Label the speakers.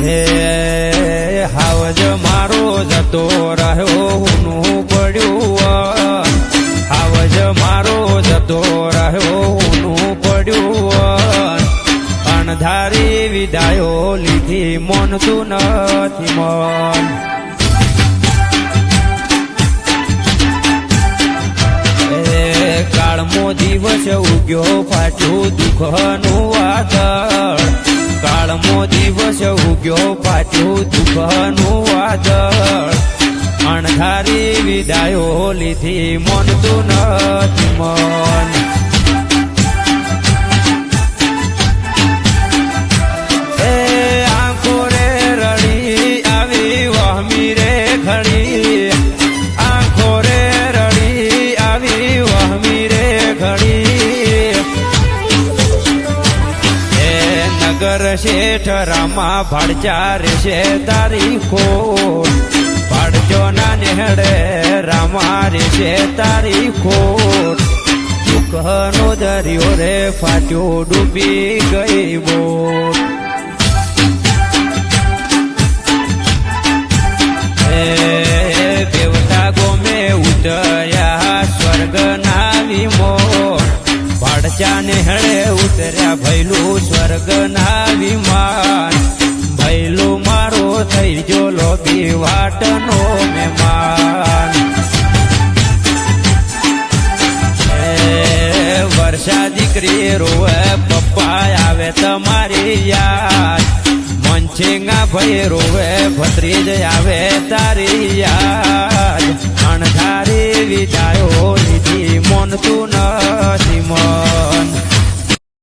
Speaker 1: હે હાવજ મારો જતો રહ્યો હુનું પડ્યું હાવજ મારો જતો રહ્યો હુનું પડ્યું અણધારી વિદાયો લીધી મોનતું નથી મન કાળમો દિવસ ઉગ્યો ફાટ્યું દુઃખનું વાદળ કાળમો દિવસ ઉગ્યો ફાટ્યું દુઃખનું વાદળ અણધારી વિદાયો લીધી મોનતું નથી મન એ આંખો રે રડી આવી વહમી રે ઘડી આંખો રે રડી આવી વહમી રે ઘડી એ નગર શેઠ રામા ભાડચા છે તારી ખોટ ભાડજો ના નેહડે રામા રે છે તારી ખોટ દુઃખનો દરિયો રે ફાટ્યો ડૂબી ગઈ બોટ દેવતા ગોમે ઉતર્યા સ્વર્ગ ના વિમોન ભાડચા નેહડે ઉતર્યા ભૈલું સ્વર્ગ ના વિમાન ભૈલું મારો થઈ જો લોબી વાટનો મહેમાન વર્ષા દીકરી રોવે પપ્પા આવે તમારી યાદ મંચેંગા ભાઈ રોવે ભત્રીજ આવે તારી યાદ અણધારી વિદાયો લીધી મોનતું નથી મન